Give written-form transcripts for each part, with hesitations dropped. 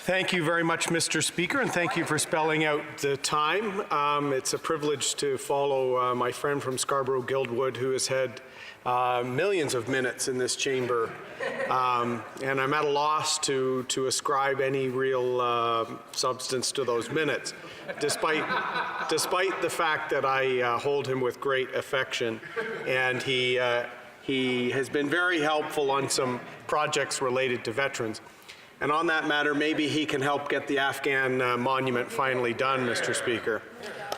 Thank you very much, Mr. Speaker, and thank you for spelling out the time. It's a privilege to follow my friend from Scarborough-Guildwood, who has had millions of minutes in this chamber, and I'm at a loss to ascribe any real substance to those minutes, despite the fact that I hold him with great affection, and he has been very helpful on some projects related to veterans. And on that matter, maybe he can help get the Afghan monument finally done, Mr. Speaker.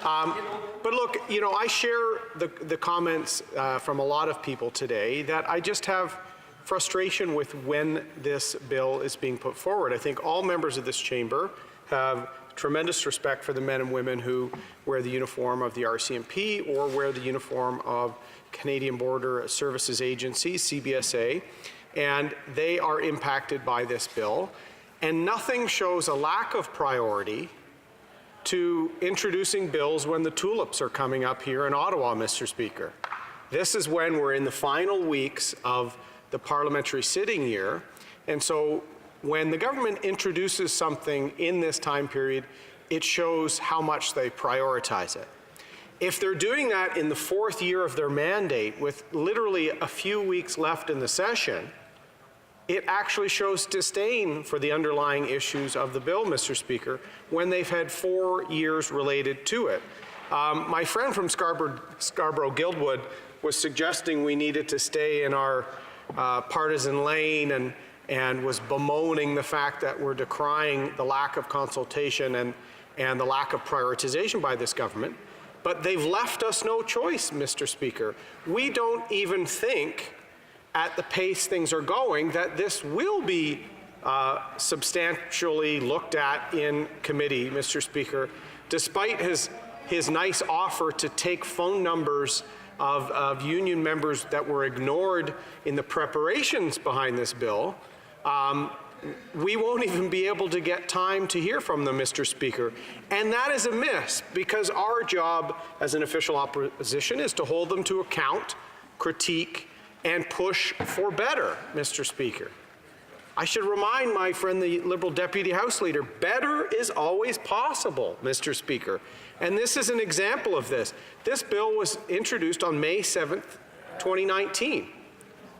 But look, you know, I share the comments from a lot of people today that I just have frustration with when this bill is being put forward. I think all members of this chamber have tremendous respect for the men and women who wear the uniform of the RCMP or wear the uniform of Canadian Border Services Agency, CBSA, and they are impacted by this bill. And nothing shows a lack of priority to introducing bills when the tulips are coming up here in Ottawa, Mr. Speaker. This is when we're in the final weeks of the parliamentary sitting year, and so when the government introduces something in this time period, it shows how much they prioritize it. If they're doing that in the fourth year of their mandate, with literally a few weeks left in the session, it actually shows disdain for the underlying issues of the bill, Mr. Speaker, when they've had 4 years related to it. My friend from Scarborough-Guildwood was suggesting we needed to stay in our partisan lane and was bemoaning the fact that we're decrying the lack of consultation and the lack of prioritization by this government. But they've left us no choice, Mr. Speaker. We don't even think, at the pace things are going, that this will be substantially looked at in committee, Mr. Speaker, despite his nice offer to take phone numbers of union members that were ignored in the preparations behind this bill. We won't even be able to get time to hear from them, Mr. Speaker. And that is a miss, because our job as an official opposition is to hold them to account, critique, and push for better, Mr. Speaker. I should remind my friend, the Liberal Deputy House Leader, better is always possible, Mr. Speaker. And this is an example of this. This bill was introduced on May 7th, 2019,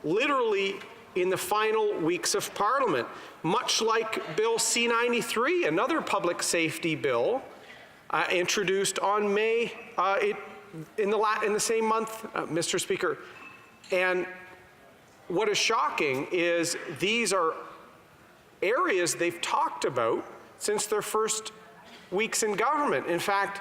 literally in the final weeks of Parliament, much like Bill C-98, another public safety bill introduced on May, in the same month, Mr. Speaker. And what is shocking is these are areas they've talked about since their first weeks in government. In fact,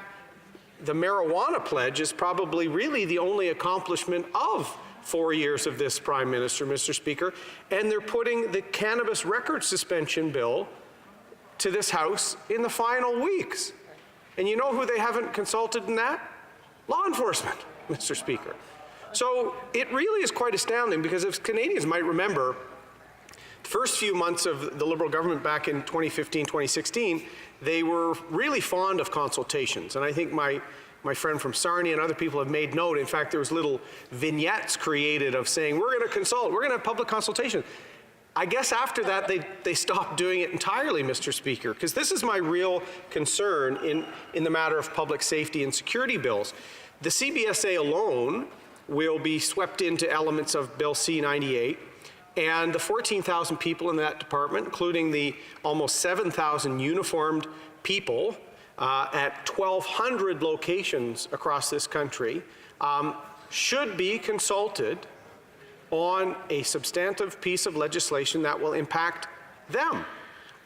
the marijuana pledge is probably really the only accomplishment of 4 years of this Prime Minister, Mr. Speaker, and they're putting the cannabis record suspension bill to this House in the final weeks. And you know who they haven't consulted in that? Law enforcement, Mr. Speaker. So it really is quite astounding, because if Canadians might remember, the first few months of the Liberal government back in 2015, 2016, they were really fond of consultations. And I think my friend from Sarnia and other people have made note. In fact, there was little vignettes created of saying, we're going to consult, we're going to have public consultation. I guess after that, they stopped doing it entirely, Mr. Speaker, because this is my real concern in the matter of public safety and security bills. The CBSA alone will be swept into elements of Bill C-98, and the 14,000 people in that department, including the almost 7,000 uniformed people at 1,200 locations across this country, should be consulted on a substantive piece of legislation that will impact them.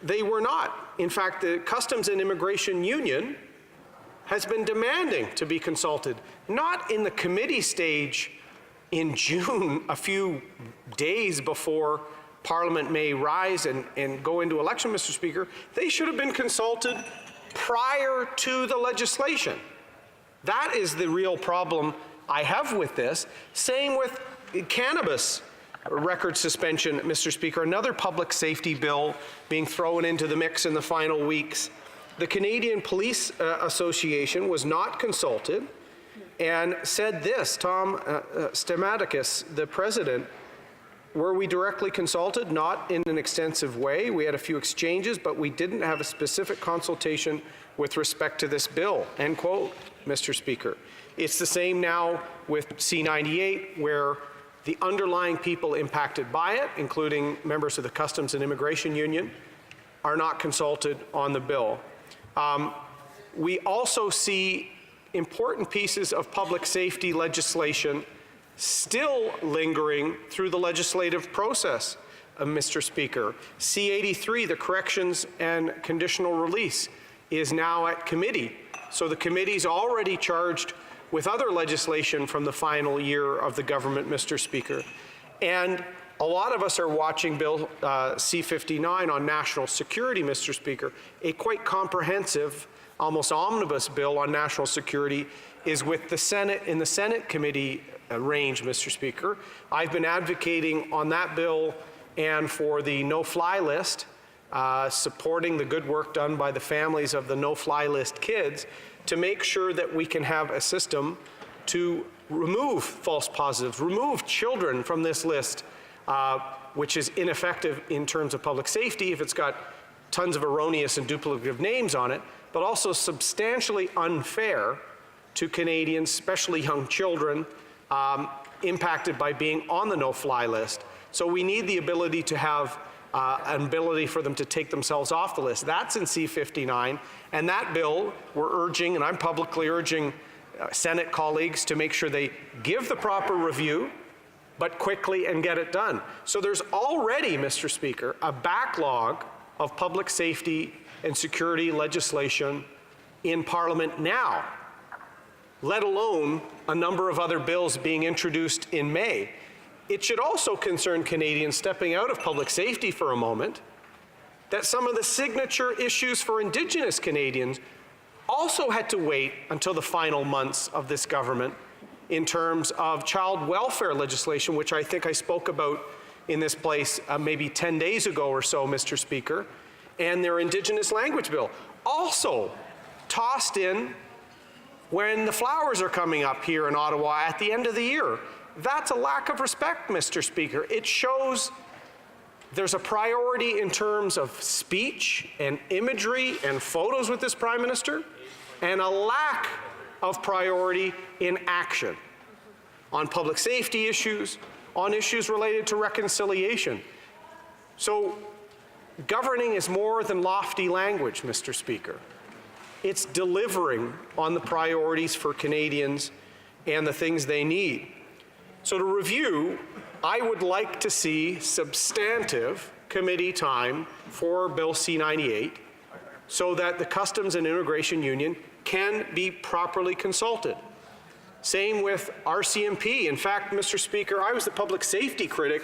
They were not. In fact, the Customs and Immigration Union has been demanding to be consulted, not in the committee stage in June, a few days before Parliament may rise and go into election, Mr. Speaker. They should have been consulted prior to the legislation. That is the real problem I have with this. Same with cannabis record suspension, Mr. Speaker, another public safety bill being thrown into the mix in the final weeks. The Canadian Police Association was not consulted and said this. Tom Stamatakis, the president, were we directly consulted? Not in an extensive way. We had a few exchanges, but we didn't have a specific consultation with respect to this bill, end quote, Mr. Speaker. It's the same now with C-98, where the underlying people impacted by it, including members of the Customs and Immigration Union, are not consulted on the bill. We also see important pieces of public safety legislation still lingering through the legislative process, Mr. Speaker. C-83, the corrections and conditional release, is now at committee. So the committee's already charged with other legislation from the final year of the government, Mr. Speaker. And a lot of us are watching Bill C-59 on national security, Mr. Speaker. A quite comprehensive, almost omnibus bill on national security is with the Senate, in the Senate committee range, Mr. Speaker. I've been advocating on that bill and for the no-fly list, supporting the good work done by the families of the no-fly list kids to make sure that we can have a system to remove false positives, remove children from this list, which is ineffective in terms of public safety if it's got tons of erroneous and duplicative names on it, but also substantially unfair to Canadians, especially young children, impacted by being on the no-fly list. So we need the ability to have an ability for them to take themselves off the list. That's in C-59, and that bill we're urging, and I'm publicly urging Senate colleagues to make sure they give the proper review, but quickly and get it done. So there's already, Mr. Speaker, a backlog of public safety and security legislation in Parliament now, let alone a number of other bills being introduced in May. It should also concern Canadians, stepping out of public safety for a moment, that some of the signature issues for Indigenous Canadians also had to wait until the final months of this government in terms of child welfare legislation, which I think I spoke about in this place maybe 10 days ago or so, Mr. Speaker, and their Indigenous language bill, also tossed in when the flowers are coming up here in Ottawa at the end of the year. That's a lack of respect, Mr. Speaker. It shows there's a priority in terms of speech and imagery and photos with this Prime Minister, and a lack of priority in action on public safety issues, on issues related to reconciliation. So governing is more than lofty language, Mr. Speaker. It's delivering on the priorities for Canadians and the things they need. So to review, I would like to see substantive committee time for Bill C-98 so that the Customs and Immigration Union can be properly consulted. Same with RCMP. In fact, Mr. Speaker, I was the public safety critic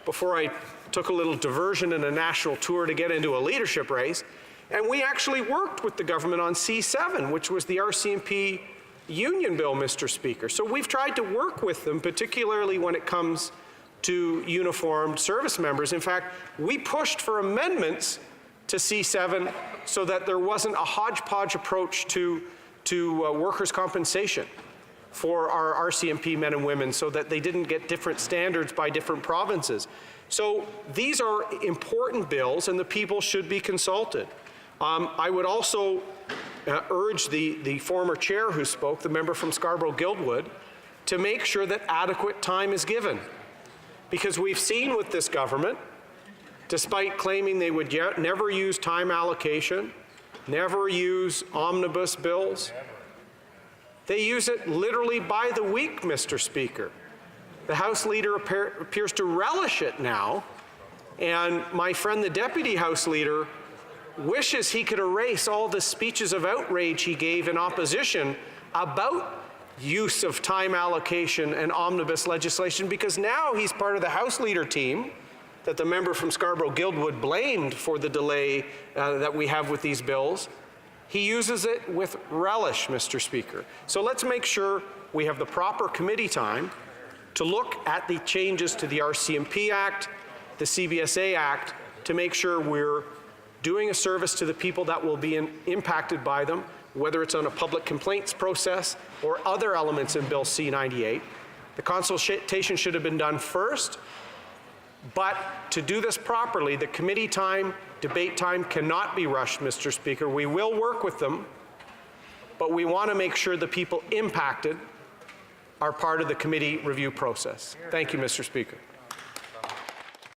before I took a little diversion and a national tour to get into a leadership race. And we actually worked with the government on C-7, which was the RCMP union bill, Mr. Speaker. So we've tried to work with them, particularly when it comes to uniformed service members. In fact, we pushed for amendments to C-7 so that there wasn't a hodgepodge approach to workers' compensation for our RCMP men and women, so that they didn't get different standards by different provinces. So these are important bills, and the people should be consulted. I would also urge the former chair who spoke, the member from Scarborough-Guildwood, to make sure that adequate time is given. Because we've seen with this government, despite claiming they would never use time allocation, never use omnibus bills, they use it literally by the week, Mr. Speaker. The House Leader appears to relish it now, and my friend the Deputy House Leader wishes he could erase all the speeches of outrage he gave in opposition about use of time allocation and omnibus legislation, because now he's part of the House Leader team that the member from Scarborough-Guildwood blamed for the delay that we have with these bills. He uses it with relish, Mr. Speaker. So let's make sure we have the proper committee time to look at the changes to the RCMP Act, the CBSA Act, to make sure we're doing a service to the people that will be impacted by them, whether it's on a public complaints process or other elements in Bill C-98. The consultation should have been done first, But to do this properly, the committee time, debate time cannot be rushed, Mr. Speaker. We will work with them, but we want to make sure the people impacted are part of the committee review process. Thank you, Mr. Speaker.